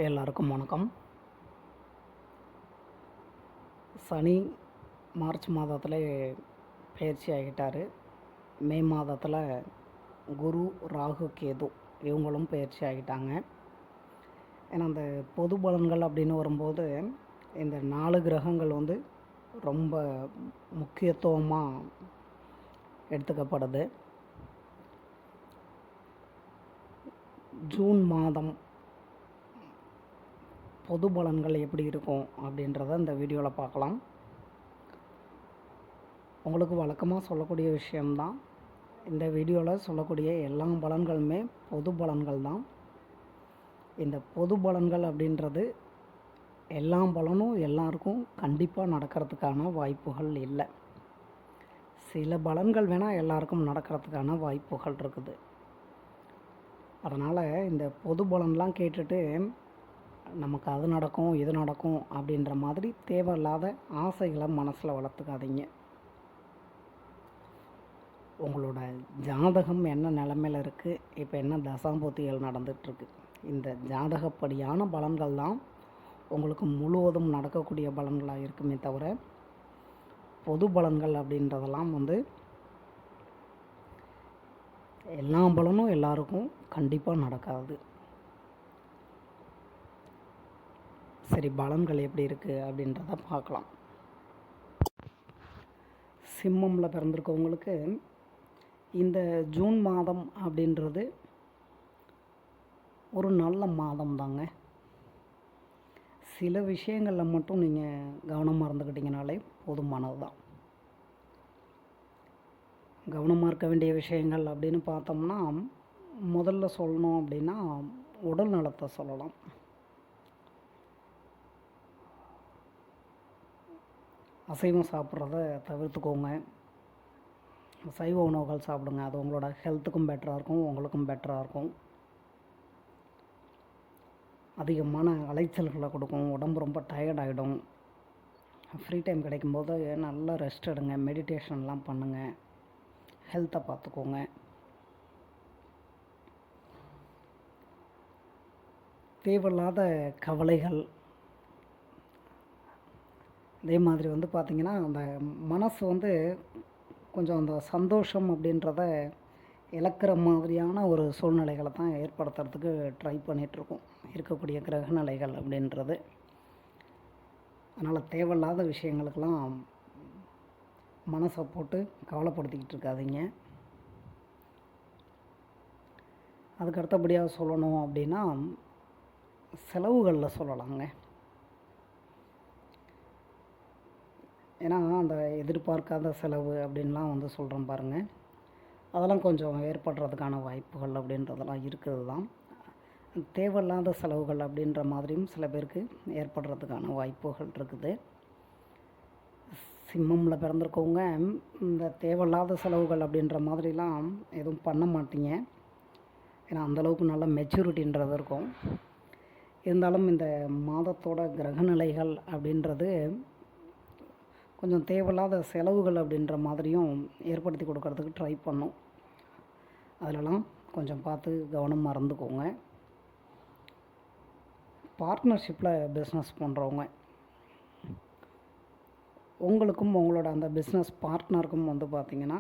எல்லாருக்கும் வணக்கம். சனி மார்ச் மாதத்தில் பயிற்சி ஆகிட்டார். மே மாதத்தில் குரு, ராகு, கேது இவங்களும் பயிற்சி ஆகிட்டாங்க. ஏன்னா அந்த பொது பலன்கள் அப்படின்னு வரும்போது இந்த 4 கிரகங்கள் ரொம்ப முக்கியத்துவமாக எடுத்துக்கப்படுது. ஜூன் மாதம் பொது பலன்கள் எப்படி இருக்கும் அப்படின்றத இந்த வீடியோவில் பார்க்கலாம். உங்களுக்கு வழக்கமாக சொல்லக்கூடிய விஷயம்தான். இந்த வீடியோவில் சொல்லக்கூடிய எல்லா பலன்களுமே பொது பலன்கள் தான். இந்த பொது பலன்கள் அப்படின்றது எல்லா பலனும் எல்லாருக்கும் கண்டிப்பாக நடக்கிறதுக்கான வாய்ப்புகள் இல்லை. சில பலன்கள் வேணால் எல்லாருக்கும் நடக்கிறதுக்கான வாய்ப்புகள் இருக்குது. அதனால் இந்த பொது பலன்லாம் கேட்டுட்டு நமக்கு அது நடக்கும் இது நடக்கும் அப்படின்ற மாதிரி தேவையில்லாத ஆசைகளை மனசில் வளர்த்துக்காதீங்க. உங்களோட ஜாதகம் என்ன நிலமையில் இருக்குது, இப்போ என்ன தசாம்பூத்திகள் நடந்துகிட்ருக்கு, இந்த ஜாதகப்படியான பலன்கள் தான் உங்களுக்கு முழுவதும் நடக்கக்கூடிய பலன்களாக இருக்குமே தவிர பொது பலன்கள் அப்படின்றதெல்லாம் எல்லா பலனும் எல்லாருக்கும் கண்டிப்பாக நடக்காது. சரி, பலன்கள் எப்படி இருக்குது அப்படின்றத பார்க்கலாம். சிம்மமில் பிறந்திருக்கவங்களுக்கு இந்த ஜூன் மாதம் அப்படின்றது ஒரு நல்ல மாதம் தாங்க. சில விஷயங்களில் மட்டும் நீங்கள் கவனமாக இருந்துக்கிட்டிங்கனாலே போதுமானது தான். கவனமாக இருக்க வேண்டிய விஷயங்கள் அப்படின்னு பார்த்தோம்னா, முதல்ல சொல்லணும் அப்படின்னா உடல் நலத்தை சொல்லலாம். அசைவம் சாப்பிட்றத தவிர்த்துக்கோங்க. சைவ உணவுகள் சாப்பிடுங்க. அது உங்களோட ஹெல்த்துக்கும் பெட்டராக இருக்கும், உங்களுக்கும் பெட்டராக இருக்கும். அதிகமான அலைச்சல்களை கொடுக்கும், உடம்பு ரொம்ப டயர்ட் ஆகிடும். ஃப்ரீ டைம் கிடைக்கும்போது நல்லா ரெஸ்ட் எடுங்க, மெடிடேஷன்லாம் பண்ணுங்கள், ஹெல்த்தை பார்த்துக்கோங்க. தேவையில்லாத கவலைகள், அதே மாதிரி பார்த்திங்கன்னா அந்த மனசு கொஞ்சம் அந்த சந்தோஷம் அப்படின்றத இழக்கிற மாதிரியான ஒரு சூழ்நிலைகளை தான் ஏற்படுத்துறதுக்கு ட்ரை பண்ணிகிட்ருக்கோம் இருக்கக்கூடிய கிரகநிலைகள் அப்படின்றது. அதனால் தேவையில்லாத விஷயங்களுக்கெல்லாம் மனசை போட்டு கவலைப்படுத்திக்கிட்டு இருக்காதீங்க. அதுக்கு அடுத்தபடியாக சொல்லணும் அப்படின்னா செலவுகளில் சொல்லலாங்க. ஏன்னா அந்த எதிர்பார்க்காத செலவு அப்படின்லாம் சொல்கிறோம் பாருங்கள், அதெல்லாம் கொஞ்சம் ஏற்படுறதுக்கான வாய்ப்புகள் அப்படின்றதெல்லாம் இருக்குது தான். தேவையில்லாத செலவுகள் அப்படின்ற மாதிரியும் சில பேருக்கு ஏற்படுறதுக்கான வாய்ப்புகள் இருக்குது. சிம்மமில் பிறந்திருக்கவங்க இந்த தேவையில்லாத செலவுகள் அப்படின்ற மாதிரிலாம் எதுவும் பண்ண மாட்டீங்க. ஏன்னா அந்தளவுக்கு நல்ல மெச்சூரிட்டின்றது இருக்கும். இருந்தாலும் இந்த மாதத்தோட கிரகநிலைகள் அப்படின்றது கொஞ்சம் தேவையில்லாத செலவுகள் அப்படின்ற மாதிரியும் ஏற்படுத்தி கொடுக்கறதுக்கு ட்ரை பண்ணும். அதிலலாம் கொஞ்சம் பார்த்து கவனமாக இருந்துக்கோங்க. பார்ட்னர்ஷிப்பில் பிஸ்னஸ் பண்ணுறவங்க, உங்களுக்கும் உங்களோட அந்த பிஸ்னஸ் பார்ட்னருக்கும் பார்த்திங்கன்னா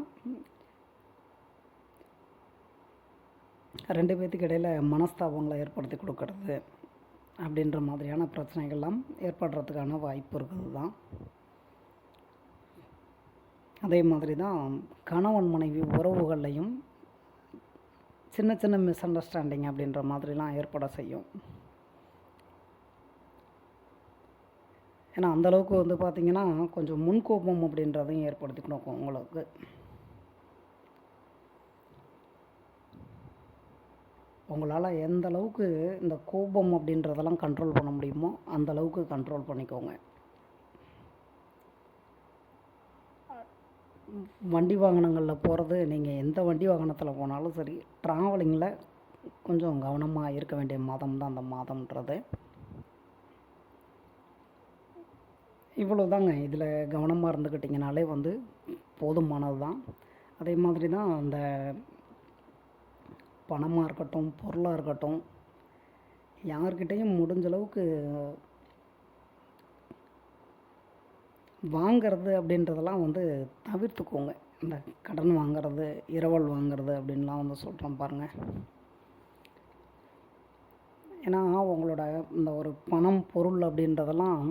2 பேர்த்துக்கு இடையில் மனஸ்தாபங்களை ஏற்படுத்தி கொடுக்கறது அப்படின்ற மாதிரியான பிரச்சனைகள்லாம் ஏற்படுறதுக்கான வாய்ப்பு இருக்குது தான். அதே மாதிரி தான் கணவன் மனைவி உறவுகள்லையும் சின்ன சின்ன மிஸ் அண்டர்ஸ்டாண்டிங் அப்படின்ற மாதிரிலாம் ஏற்பட செய்யும். ஏன்னா அந்தளவுக்கு பார்த்திங்கன்னா கொஞ்சம் முன்கோபம் அப்படின்றதையும் ஏற்படுத்தி கொடுக்கும் உங்களுக்கு. உங்களால் எந்த அளவுக்கு இந்த கோபம் அப்படின்றதெல்லாம் கண்ட்ரோல் பண்ண முடியுமோ அந்தளவுக்கு கண்ட்ரோல் பண்ணிக்கோங்க. வண்டி வாகனங்களில் போகிறது, நீங்கள் எந்த வண்டி வாகனத்தில் போனாலும் சரி, ட்ராவலிங்கில் கொஞ்சம் கவனமாக இருக்க வேண்டிய மாதம் தான் அந்த மாதம்ன்றது. இவ்வளோ தாங்க. இதில் கவனமாக இருந்துக்கிட்டிங்கனாலே போதுமானது தான். அதே மாதிரி தான் அந்த பணமாக இருக்கட்டும், பொருளாக இருக்கட்டும், யார்கிட்டேயும் முடிஞ்ச அளவுக்கு வாங்கிறது அப்படின்றதெல்லாம் வந்து தவிர்த்துக்கோங்க. இந்த கடன் வாங்கிறது, இரவல் வாங்கிறது அப்படின்லாம் வந்து சொல்கிறோம் பாருங்கள். ஏன்னா உங்களோட இந்த ஒரு பணம் பொருள் அப்படின்றதெல்லாம்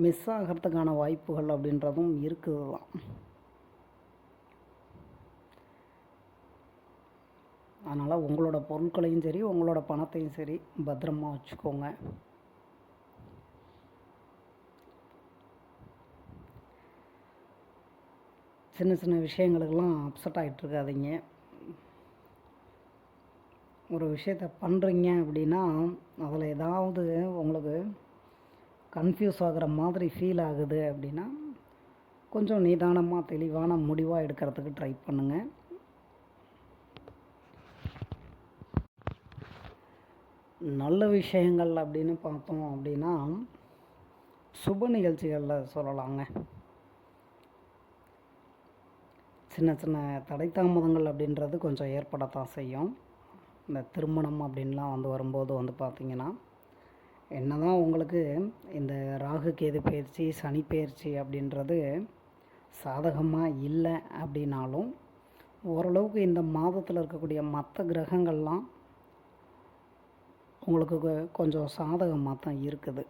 மிஸ் ஆகிறதுக்கான வாய்ப்புகள் அப்படின்றதும் இருக்குது தான். அதனால் உங்களோட பொருட்களையும் சரி உங்களோட பணத்தையும் சரி பத்திரமா வச்சுக்கோங்க. சின்ன சின்ன விஷயங்களுக்கெல்லாம் அப்செட் ஆகிட்டுருக்காதீங்க. ஒரு விஷயத்த பண்ணுறீங்க அப்படின்னா அதில் ஏதாவது உங்களுக்கு கன்ஃபியூஸ் ஆகிற மாதிரி ஃபீல் ஆகுது அப்படின்னா கொஞ்சம் நிதானமாக தெளிவான முடிவாக எடுக்கிறதுக்கு ட்ரை பண்ணுங்கள். நல்ல விஷயங்கள் அப்படின்னு பார்த்தோம் அப்படின்னா சுப நிகழ்ச்சிகளில் சொல்லலாங்க. சின்ன சின்ன தடை தாமதங்கள் அப்படின்றது கொஞ்சம் ஏற்படத்தான் செய்யும். இந்த திருமணம் அப்படின்லாம் வந்து வரும்போது வந்து பார்த்திங்கன்னா, என்ன தான் உங்களுக்கு இந்த ராகு கேது பயிற்சி சனி பயிற்சி அப்படின்றது சாதகமாக இல்லை அப்படின்னாலும் ஓரளவுக்கு இந்த மாதத்தில் இருக்கக்கூடிய மற்ற கிரகங்கள்லாம் உங்களுக்கு கொஞ்சம் சாதகமாக தான் இருக்குது.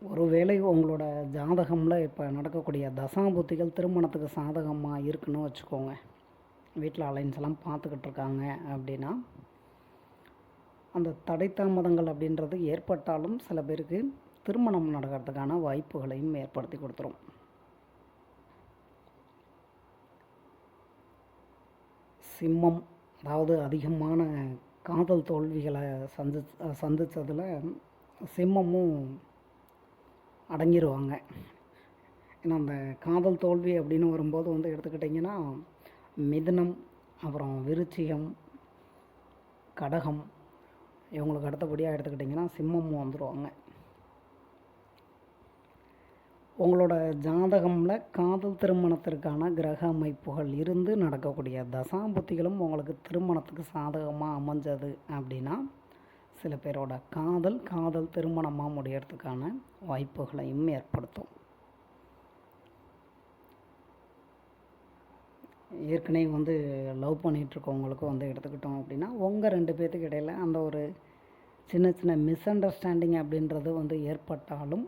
ஒருவேளை உங்களோட ஜாதகமில் இப்போ நடக்கக்கூடிய தசாபுத்திகள் திருமணத்துக்கு சாதகமாக இருக்குன்னு வச்சுக்கோங்க. வீட்டில் அலைன்ஸ் எல்லாம் பார்த்துக்கிட்டு இருக்காங்க அப்படின்னா அந்த தடை தாமதங்கள் அப்படின்றது ஏற்பட்டாலும் சில பேருக்கு திருமணம் நடக்கிறதுக்கான வாய்ப்புகளையும் ஏற்படுத்தி கொடுத்துரும். சிம்மம், அதாவது அதிகமான காதல் தோல்விகளை சந்தித்ததில் சிம்மமும் அடங்கிடுவாங்க. ஏன்னா அந்த காதல் தோல்வி அப்படின்னு வரும்போது வந்து எடுத்துக்கிட்டிங்கன்னா மிதுனம், அப்புறம் விருச்சிகம், கடகம், இவங்களுக்கு அடுத்தபடியாக எடுத்துக்கிட்டிங்கன்னா சிம்மமும் வந்துடுவாங்க. உங்களோட ஜாதகமில் காதல் திருமணத்திற்கான கிரக அமைப்புகள் இருந்து நடக்கக்கூடிய தசாபுத்திகளும் உங்களுக்கு திருமணத்துக்கு சாதகமாக அமைஞ்சது அப்படின்னா சில பேரோட காதல் திருமணமாக முடியறதுக்கான வாய்ப்புகளையும் ஏற்படுத்தும். ஏற்கனவே வந்து லவ் பண்ணிகிட்ருக்கவங்களுக்கு வந்து எடுத்துக்கிட்டோம் அப்படின்னா உங்கள் 2 பேர்த்துக்கு இடையில் அந்த ஒரு சின்ன சின்ன மிஸ் அண்டர்ஸ்டாண்டிங் அப்படின்றது வந்து ஏற்பட்டாலும்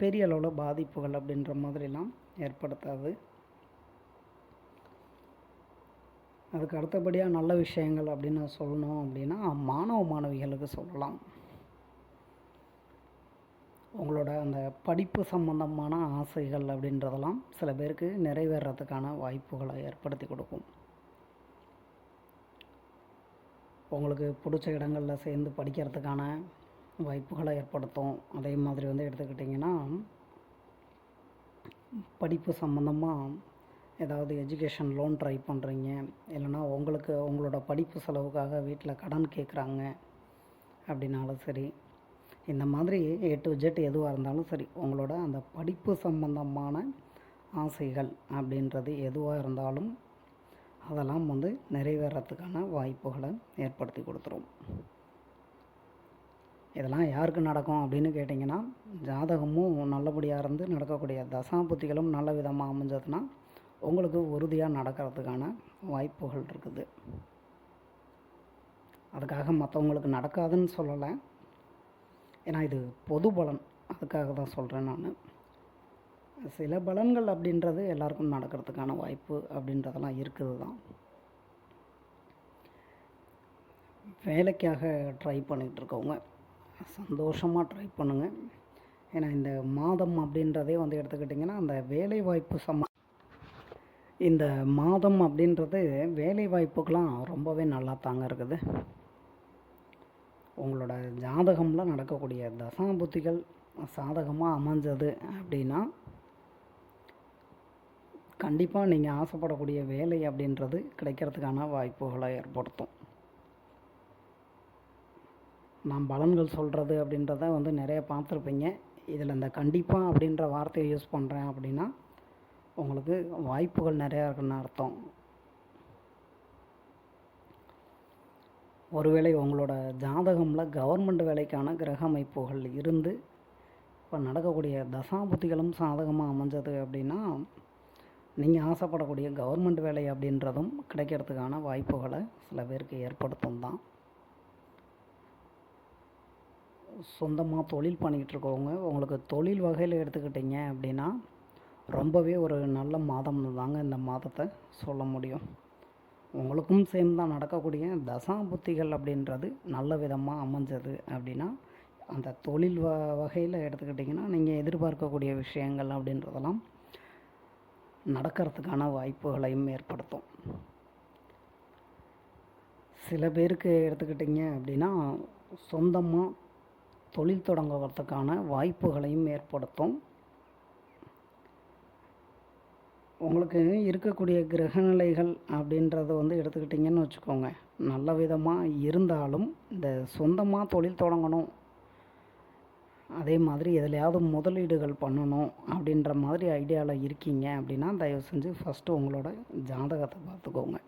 பெரிய அளவில் பாதிப்புகள் அப்படின்ற மாதிரிலாம் ஏற்படுத்தாது. அதுக்கு அடுத்தபடியாக நல்ல விஷயங்கள் அப்படின்னு சொல்லணும் அப்படின்னா மாணவ மாணவிகளுக்கு சொல்லலாம். உங்களோட அந்த படிப்பு சம்பந்தமான ஆசைகள் அப்படின்றதெல்லாம் சில பேருக்கு நிறைவேறதுக்கான வாய்ப்புகளை ஏற்படுத்தி கொடுக்கும். உங்களுக்கு பிடிச்ச இடங்களில் சேர்ந்து படிக்கிறதுக்கான வாய்ப்புகளை ஏற்படுத்தும். அதே மாதிரி வந்து எடுத்துக்கிட்டிங்கன்னா படிப்பு சம்மந்தமாக ஏதாவது எஜுகேஷன் லோன் ட்ரை பண்ணுறீங்க, இல்லைனா உங்களோட படிப்பு செலவுக்காக வீட்டில் கடன் கேட்குறாங்க அப்படின்னாலும் சரி, இந்த மாதிரி A to Z எதுவாக இருந்தாலும் சரி, உங்களோட அந்த படிப்பு சம்பந்தமான ஆசைகள் அப்படின்றது எதுவாக இருந்தாலும் அதெல்லாம் வந்து நிறைவேறத்துக்கான வாய்ப்புகளை ஏற்படுத்தி கொடுத்துரும். இதெல்லாம் யாருக்கு நடக்கும் அப்படின்னு கேட்டிங்கன்னா ஜாதகமும் நல்லபடியாக இருந்து நடக்கக்கூடிய தசாபுத்திகளும் நல்ல விதமாக அமைஞ்சதுன்னா உங்களுக்கு உறுதியாக நடக்கிறதுக்கான வாய்ப்புகள் இருக்குது. அதுக்காக மற்றவங்களுக்கு நடக்காதுன்னு சொல்லலை, ஏன்னா இது பொது பலன், அதுக்காக தான் சொல்கிறேன் நான். சில பலன்கள் அப்படின்றது எல்லாருக்கும் நடக்கிறதுக்கான வாய்ப்பு அப்படின்றதெல்லாம் இருக்குது தான். வேலைக்காக ட்ரை பண்ணிகிட்ருக்கவங்க சந்தோஷமாக ட்ரை பண்ணுங்கள். ஏன்னா இந்த மாதம் அப்படின்றதே வந்து எடுத்துக்கிட்டிங்கன்னா அந்த வேலைவாய்ப்பு இந்த மாதம் அப்படின்றது வேலைவாய்ப்புக்கெலாம் ரொம்பவே நல்லா தாங்க இருக்குது. உங்களோட ஜாதகமில் நடக்கக்கூடிய தசாபுத்திகள் சாதகமாக அமைஞ்சது அப்படின்னா கண்டிப்பாக நீங்கள் ஆசைப்படக்கூடிய வேலை அப்படின்றது கிடைக்கிறதுக்கான வாய்ப்புகளை ஏற்படுத்தும். நான் பலன்கள் சொல்கிறது அப்படின்றத வந்து நிறைய பார்த்துருப்பீங்க. இதில் இந்த கண்டிப்பாக அப்படின்ற வார்த்தையை யூஸ் பண்ணுறேன் அப்படின்னா உங்களுக்கு வாய்ப்புகள் நிறையா இருக்குன்னு அர்த்தம். ஒருவேளை உங்களோட ஜாதகமில் கவர்மெண்ட் வேலைக்கான கிரக அமைப்புகள் இருந்து இப்போ நடக்கக்கூடிய தசாபுத்திகளும் சாதகமாக அமைஞ்சது அப்படின்னா நீங்கள் ஆசைப்படக்கூடிய கவர்மெண்ட் வேலை அப்படின்றதும் கிடைக்கிறதுக்கான வாய்ப்புகளை சில பேருக்கு ஏற்படுத்தும் தான். சொந்தமாக தொழில் பண்ணிக்கிட்டு இருக்கவங்க உங்களுக்கு தொழில் வகையில் எடுத்துக்கிட்டிங்க அப்படின்னா ரொம்பவே ஒரு நல்ல மாதம் தாங்க இந்த மாதத்தை சொல்ல முடியும். உங்களுக்கும் சேம் தான் நடக்கக்கூடிய தசாபுத்திகள் அப்படின்றது நல்ல விதமாக அமைஞ்சது அப்படின்னா அந்த தொழில் வகையில் எடுத்துக்கிட்டிங்கன்னா நீங்கள் எதிர்பார்க்கக்கூடிய விஷயங்கள் அப்படின்றதெல்லாம் நடக்கிறதுக்கான வாய்ப்புகளையும் ஏற்படுத்தும். சில பேருக்கு எடுத்துக்கிட்டிங்க அப்படின்னா சொந்தமாக தொழில் தொடங்குவதற்கான வாய்ப்புகளையும் ஏற்படுத்தும். உங்களுக்கு இருக்கக்கூடிய கிரகநிலைகள் அப்படின்றத எடுத்துக்கிட்டிங்கன்னு வச்சுக்கோங்க, நல்ல விதமாக இருந்தாலும் இந்த சொந்தமாக தொழில் தொடங்கணும், அதே மாதிரி எதுலையாவது முதலீடுகள் பண்ணணும் அப்படின்ற மாதிரி ஐடியாவில் இருக்கீங்க அப்படின்னா தயவு செஞ்சு ஃபஸ்ட்டு உங்களோட ஜாதகத்தை பார்த்துக்கோங்க.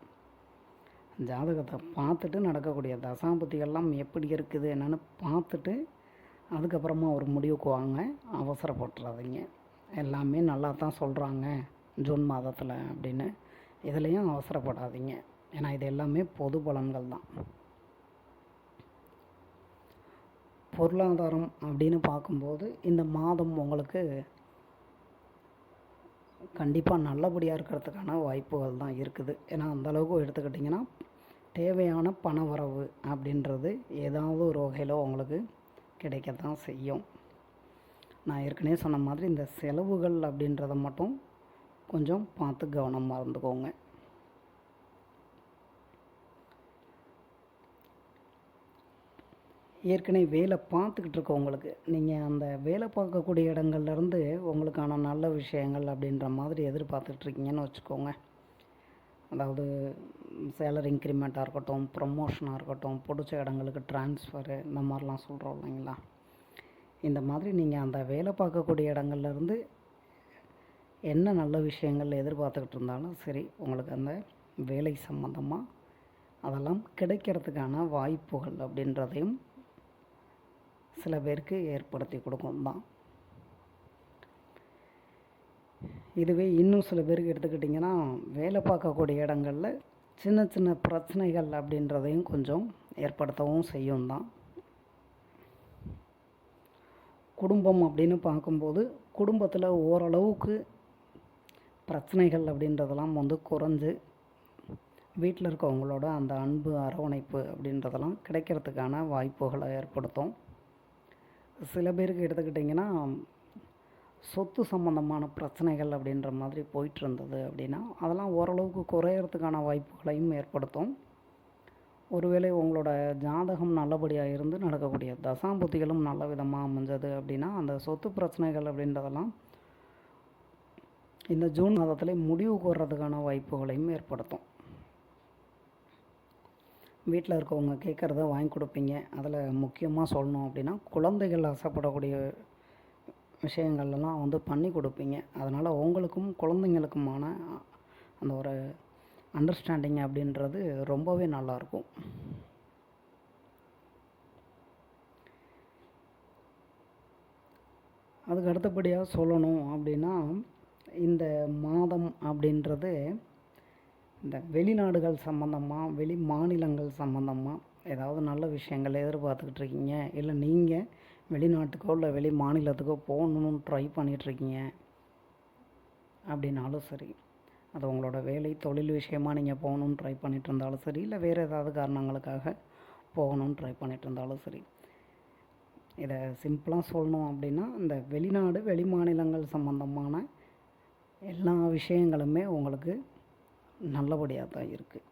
ஜாதகத்தை பார்த்துட்டு நடக்கக்கூடிய தசாபுத்திகள்லாம் எப்படி இருக்குது என்னென்னு பார்த்துட்டு அதுக்கப்புறமா ஒரு முடிவுக்கு வாங்க. அவசரப்பட்டுறாதீங்க. எல்லாமே நல்லா தான் சொல்கிறாங்க ஜூன் மாதத்தில் அப்படின்னு இதுலேயும் அவசரப்படாதீங்க. ஏன்னா இது எல்லாமே பொது பலன்கள் தான். பொருளாதாரம் அப்படின்னு பார்க்கும்போது இந்த மாதம் உங்களுக்கு கண்டிப்பாக நல்லபடியாக இருக்கிறதுக்கான வாய்ப்புகள் தான் இருக்குது. ஏன்னா அந்தளவுக்கு எடுத்துக்கிட்டிங்கன்னா தேவையான பண வரவு அப்படின்றது ஏதாவது ஒரு வகையில் உங்களுக்கு கிடைக்கத்தான் செய்யும். நான் ஏற்கனவே சொன்ன மாதிரி இந்த செலவுகள் அப்படின்றத மட்டும் கொஞ்சம் பார்த்து கவனமாக இருந்துக்கோங்க. ஏற்கனவே வேலை பார்த்துக்கிட்டு இருக்கவங்களுக்கு நீங்கள் அந்த வேலை பார்க்கக்கூடிய இடங்கள்லேருந்து உங்களுக்கான நல்ல விஷயங்கள் அப்படின்ற மாதிரி எதிர்பார்த்துட்ருக்கீங்கன்னு வச்சுக்கோங்க. அதாவது சேலரி இன்க்ரிமெண்ட்டாக இருக்கட்டும், ப்ரமோஷனாக இருக்கட்டும், பிடிச்ச இடங்களுக்கு ட்ரான்ஸ்ஃபரு, இந்த மாதிரிலாம் சொல்கிறோம் இல்லைங்களா. இந்த மாதிரி நீங்கள் அந்த வேலை பார்க்கக்கூடிய இடங்கள்லேருந்து என்ன நல்ல விஷயங்கள் எதிர்பார்த்துக்கிட்டு இருந்தாலும் சரி, உங்களுக்கு அந்த வேலை சம்மந்தமாக அதெல்லாம் கிடைக்கிறதுக்கான வாய்ப்புகள் அப்படின்றதையும் சில பேருக்கு ஏற்படுத்தி கொடுக்கும் தான். இதுவே இன்னும் சில பேருக்கு எடுத்துக்கிட்டிங்கன்னா வேலை பார்க்கக்கூடிய இடங்களில் சின்ன சின்ன பிரச்சனைகள் அப்படின்றதையும் கொஞ்சம் ஏற்படுத்தவும் செய்யும் தான். குடும்பம் அப்படின்னு பார்க்கும்போது குடும்பத்தில் ஓரளவுக்கு பிரச்சனைகள் அப்படின்றதெல்லாம் குறைஞ்சு வீட்டில் இருக்கவங்களோட அந்த அன்பு அரவணைப்பு அப்படின்றதெல்லாம் கிடைக்கிறதுக்கான வாய்ப்புகளை ஏற்படுத்தும். சில பேருக்கு எடுத்துக்கிட்டிங்கன்னா சொத்து சம்மந்தமான பிரச்சனைகள் அப்படின்ற மாதிரி போயிட்டு இருந்தது அப்படின்னா அதெல்லாம் ஓரளவுக்கு குறையிறதுக்கான வாய்ப்புகளையும் ஏற்படுத்தும். ஒருவேளை உங்களோட ஜாதகம் நல்லபடியாக இருந்து நடக்கக்கூடிய தசாபுத்திகளும் நல்ல விதமாக அமைஞ்சது அப்படின்னா அந்த சொத்து பிரச்சனைகள் அப்படின்றதெல்லாம் இந்த ஜூன் மாதத்தில் முடிவுக்கு வர்றதுக்கான வாய்ப்புகளையும் ஏற்படுத்தும். வீட்டில் இருக்கவங்க கேட்குறத வாங்கி கொடுப்பீங்க. அதில் முக்கியமாக சொல்லணும் அப்படின்னா குழந்தைகள் ஆசைப்படக்கூடிய விஷயங்கள்லாம் பண்ணி கொடுப்பீங்க. அதனால் உங்களுக்கும் குழந்தைங்களுக்குமான அந்த ஒரு அண்டர்ஸ்டாண்டிங் அப்படின்றது ரொம்பவே நல்லாயிருக்கும். அதுக்கு அடுத்தபடியாக சொல்லணும் அப்படின்னா இந்த மாதம் அப்படின்றது இந்த வெளிநாடுகள் சம்மந்தமாக, வெளி மாநிலங்கள் சம்மந்தமாக ஏதாவது நல்ல விஷயங்கள் எதிர்பார்த்துக்கிட்டு இருக்கீங்க, இல்லை நீங்கள் வெளிநாட்டுக்கோ இல்லை வெளி மாநிலத்துக்கோ போகணுன்னு ட்ரை பண்ணிகிட்ருக்கீங்க அப்படின்னாலும் சரி, அது உங்களோட வேலை தொழில் விஷயமாக நீங்கள் போகணுன்னு ட்ரை பண்ணிகிட்டு இருந்தாலும் சரி, இல்லை வேறு ஏதாவது காரணங்களுக்காக போகணுன்னு ட்ரை பண்ணிகிட்டு இருந்தாலும் சரி, இதை சிம்பிளாக சொல்லணும் அப்படின்னா இந்த வெளிநாடு வெளி மாநிலங்கள் சம்மந்தமான எல்லா விஷயங்களுமே உங்களுக்கு நல்லபடியாக தான் இருக்குது.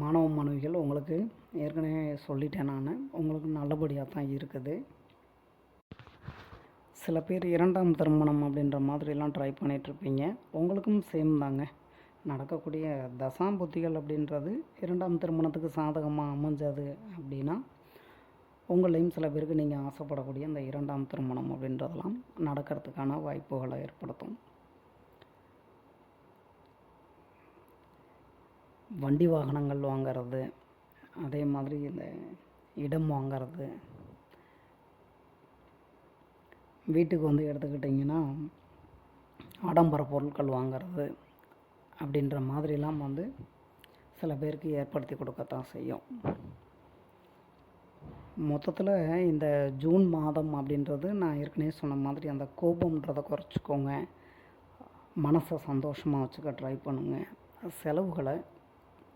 மாணவ மாணவிகள் உங்களுக்கு ஏற்கனவே சொல்லிட்டேன் நான், உங்களுக்கு நல்லபடியாக தான் இருக்குது. சில பேர் இரண்டாம் திருமணம் அப்படின்ற மாதிரிலாம் ட்ரை பண்ணிகிட்ருப்பீங்க. உங்களுக்கும் சேம் தாங்க. நடக்கக்கூடிய தசாபுத்திகள் அப்படின்றது இரண்டாம் திருமணத்துக்கு சாதகமாக அமைஞ்சது அப்படின்னா உங்களையும் சில பேருக்கு நீங்கள் ஆசைப்படக்கூடிய இந்த இரண்டாம் திருமணம் அப்படின்றதெல்லாம் நடக்கிறதுக்கான வாய்ப்புகளை ஏற்படுத்தும். வண்டி வாகனங்கள் வாங்கிறது, அதே மாதிரி இந்த இடம் வாங்கிறது, வீட்டுக்கு வந்து எடுத்துக்கிட்டிங்கன்னா ஆடம்பர பொருட்கள் வாங்கிறது அப்படின்ற மாதிரிலாம் வந்து சில பேருக்கு ஏற்படுத்தி கொடுக்கத்தான் செய்யும். மொத்தத்தில் இந்த ஜூன் மாதம் அப்படின்றது நான் ஏற்கனவே சொன்ன மாதிரி அந்த கோபம்ன்றதை குறைச்சிக்கோங்க, மனசை சந்தோஷமாக வச்சுக்க ட்ரை பண்ணுங்கள், செலவுகளை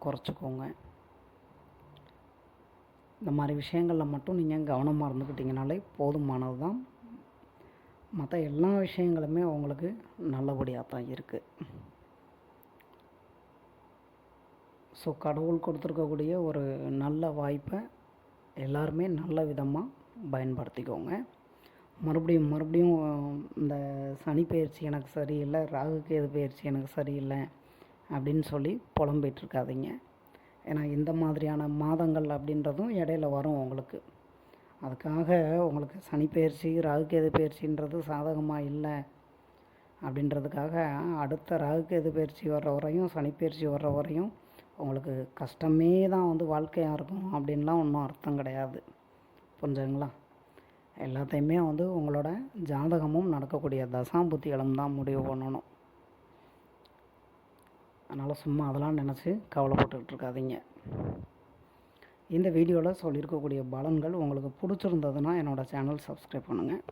குறைச்சிக்கோங்க. இந்த மாதிரி விஷயங்களில் மட்டும் நீங்கள் கவனமாக இருந்துக்கிட்டிங்கனாலே போதுமானது தான். மற்ற எல்லா விஷயங்களுமே உங்களுக்கு நல்லபடியாக தான் இருக்குது. ஸோ கடவுள் கொடுத்துருக்கக்கூடிய ஒரு நல்ல வாய்ப்பை எல்லாருமே நல்ல விதமாக பயன்படுத்திக்கோங்க. மறுபடியும் இந்த சனி பயிற்சி எனக்கு சரியில்லை, ராகு கேது பயிற்சி எனக்கு சரியில்லை அப்படின்னு சொல்லி புலம்பிகிட்ருக்காதீங்க. ஏன்னா இந்த மாதிரியான மாதங்கள் அப்படின்றதும் இடையில வரும் உங்களுக்கு. அதுக்காக உங்களுக்கு சனி பயிற்சி ராகு கேது பயிற்சின்றது சாதகமாக இல்லை அப்படின்றதுக்காக அடுத்த ராகு கேது பயிற்சி வர்ற வரையும் சனி பயிற்சி வர்ற வரையும் உங்களுக்கு கஷ்டமே தான் வந்து வாழ்க்கையாக இருக்கும் அப்படின்லாம் ஒன்றும் அர்த்தம் கிடையாது. புரிஞ்சுங்களா? எல்லாத்தையுமே வந்து உங்களோட ஜாதகமும் நடக்கக்கூடிய தசாம்புத்திகளும் தான் முடிவு பண்ணணும். அதனால் சும்மா அதெல்லாம் நினச்சி கவலைப்பட்டுக்கிட்டு இருக்காதீங்க. இந்த வீடியோவில் சொல்லியிருக்கக்கூடிய பலன்கள் உங்களுக்கு பிடிச்சிருந்ததுன்னா என்னோடய சேனல் சப்ஸ்கிரைப் பண்ணுங்கள்.